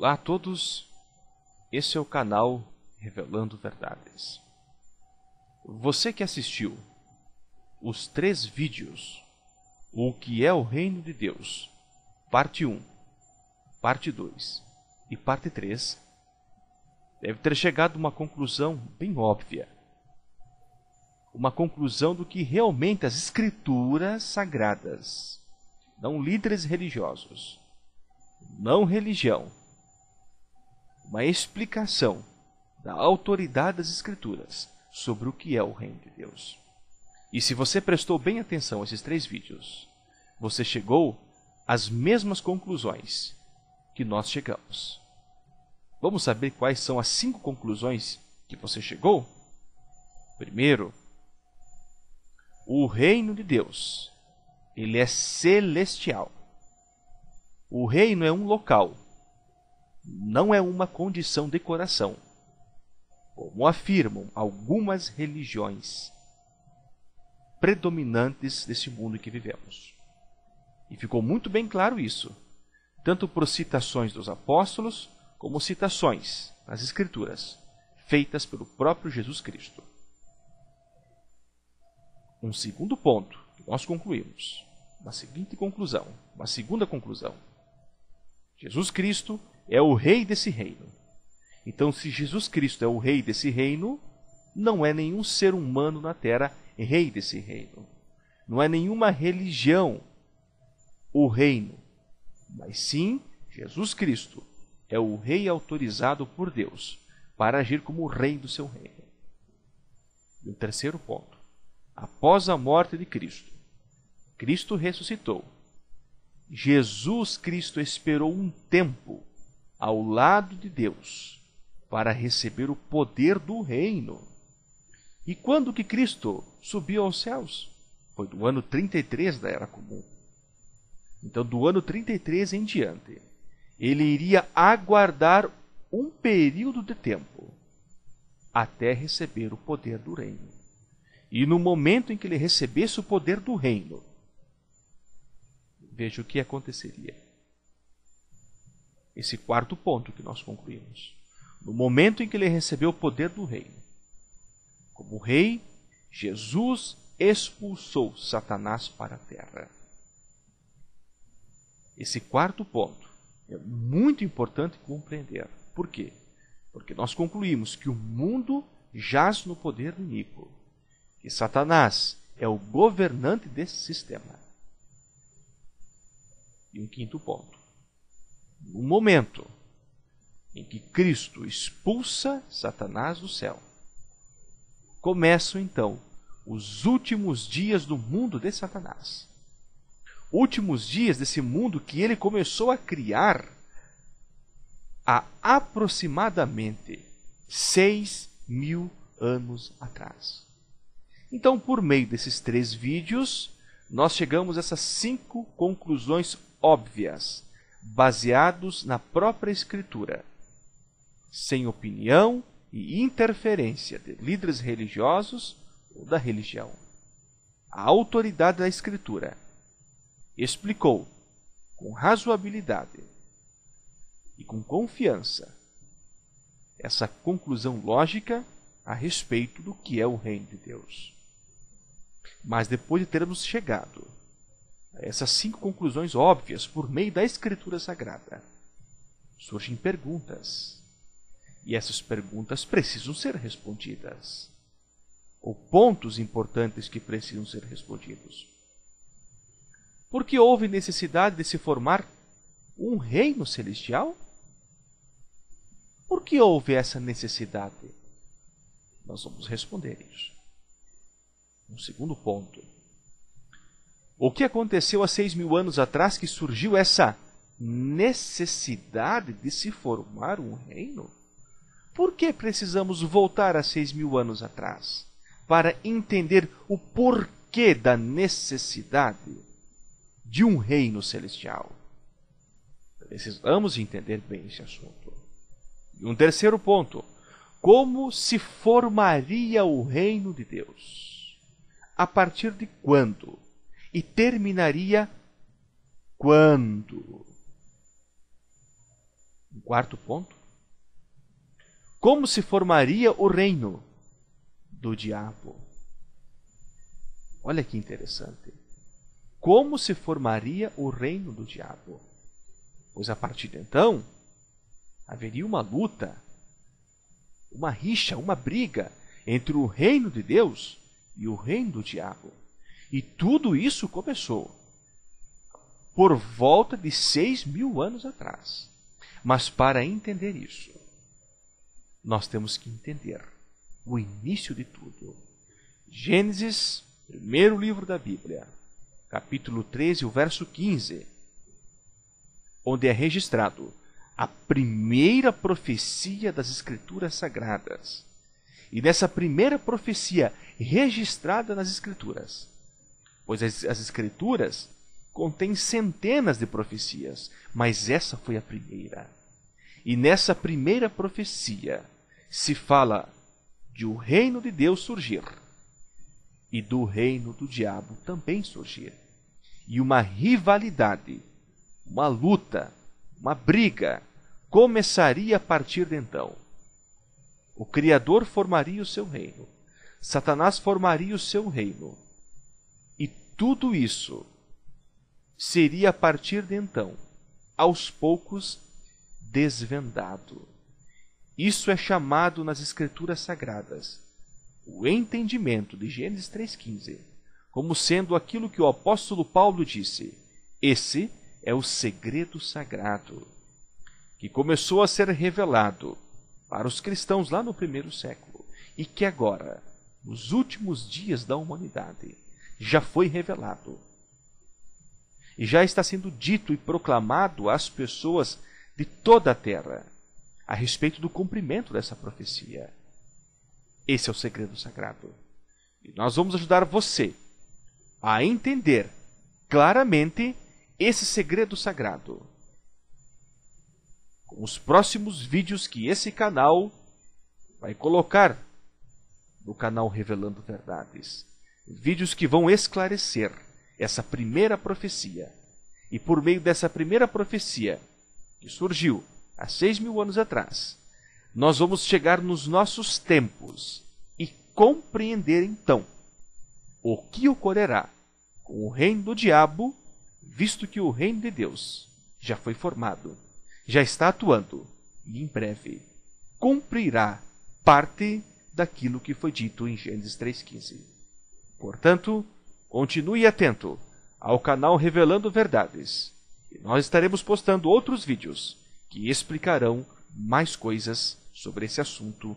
Olá a todos, esse é o canal Revelando Verdades. Você que assistiu os 3 vídeos, O que é o Reino de Deus, parte 1, parte 2 e parte 3, deve ter chegado a uma conclusão bem óbvia. Uma conclusão do que realmente as Escrituras Sagradas, não líderes religiosos, não religião, uma explicação da autoridade das Escrituras sobre o que é o Reino de Deus. E se você prestou bem atenção a esses 3 vídeos, você chegou às mesmas conclusões que nós chegamos. Vamos saber quais são as 5 conclusões que você chegou? Primeiro, o Reino de Deus, ele é celestial. O reino é um local, não é uma condição de coração, como afirmam algumas religiões predominantes desse mundo em que vivemos. E ficou muito bem claro isso, tanto por citações dos apóstolos, como citações nas Escrituras, feitas pelo próprio Jesus Cristo. Um segundo ponto que nós concluímos, uma segunda conclusão. Jesus Cristo é o rei desse reino. Então, se Jesus Cristo é o rei desse reino, não é nenhum ser humano na terra rei desse reino. Não é nenhuma religião o reino, mas sim Jesus Cristo é o rei autorizado por Deus para agir como rei do seu reino. E o terceiro ponto, após a morte de Cristo, Cristo ressuscitou. Jesus Cristo esperou um tempo ao lado de Deus para receber o poder do reino. E quando que Cristo subiu aos céus? Foi do ano 33 da Era Comum. Então, do ano 33 em diante, ele iria aguardar um período de tempo até receber o poder do reino. E no momento em que ele recebesse o poder do reino, veja o que aconteceria. Esse quarto ponto que nós concluímos. No momento em que ele recebeu o poder do reino, como rei, Jesus expulsou Satanás para a terra. Esse quarto ponto é muito importante compreender. Por quê? Porque nós concluímos que o mundo jaz no poder do iníquo, que Satanás é o governante desse sistema. E um quinto ponto. No momento em que Cristo expulsa Satanás do céu, começam então os últimos dias do mundo de Satanás. Últimos dias desse mundo que ele começou a criar há aproximadamente 6.000 anos atrás. Então, por meio desses 3 vídeos, nós chegamos a essas 5 conclusões óbvias, baseados na própria Escritura, sem opinião e interferência de líderes religiosos ou da religião. A autoridade da Escritura explicou com razoabilidade e com confiança essa conclusão lógica a respeito do que é o Reino de Deus. Mas depois de termos chegado a essas 5 conclusões óbvias por meio da Escritura Sagrada, surgem perguntas. E essas perguntas precisam ser respondidas. Ou pontos importantes que precisam ser respondidos. Por que houve necessidade de se formar um reino celestial? Por que houve essa necessidade? Nós vamos responder isso. Um segundo ponto. O que aconteceu há 6.000 anos atrás que surgiu essa necessidade de se formar um reino? Por que precisamos voltar a 6.000 anos atrás para entender o porquê da necessidade de um reino celestial? Precisamos entender bem esse assunto. E um terceiro ponto. Como se formaria o reino de Deus? A partir de quando? E terminaria quando? quarto ponto. Como se formaria o reino do diabo? Olha que interessante. Como se formaria o reino do diabo? Pois a partir de então, haveria uma luta, uma rixa, uma briga entre o reino de Deus e o reino do diabo. E tudo isso começou por volta de 6.000 anos atrás. Mas para entender isso, nós temos que entender o início de tudo. Gênesis, primeiro livro da Bíblia, capítulo 13, o verso 15, onde é registrado a primeira profecia das Escrituras Sagradas. E nessa primeira profecia registrada nas Escrituras, pois as Escrituras contêm centenas de profecias, mas essa foi a primeira. E nessa primeira profecia se fala de o reino de Deus surgir e do reino do diabo também surgir. E uma rivalidade, uma luta, uma briga começaria a partir de então. O Criador formaria o seu reino, Satanás formaria o seu reino, e tudo isso seria a partir de então, aos poucos, desvendado. Isso é chamado nas Escrituras Sagradas o entendimento de Gênesis 3,15, como sendo aquilo que o apóstolo Paulo disse: esse é o segredo sagrado, que começou a ser revelado para os cristãos lá no primeiro século, e que agora, nos últimos dias da humanidade, já foi revelado. E já está sendo dito e proclamado às pessoas de toda a terra a respeito do cumprimento dessa profecia. Esse é o segredo sagrado. E nós vamos ajudar você a entender claramente esse segredo sagrado com os próximos vídeos que esse canal vai colocar no canal Revelando Verdades. Vídeos que vão esclarecer essa primeira profecia. E por meio dessa primeira profecia, que surgiu há 6.000 anos atrás, nós vamos chegar nos nossos tempos e compreender então o que ocorrerá com o reino do diabo, visto que o reino de Deus já foi formado, já está atuando e em breve cumprirá parte daquilo que foi dito em Gênesis 3,15. Portanto, continue atento ao canal Revelando Verdades, e nós estaremos postando outros vídeos que explicarão mais coisas sobre esse assunto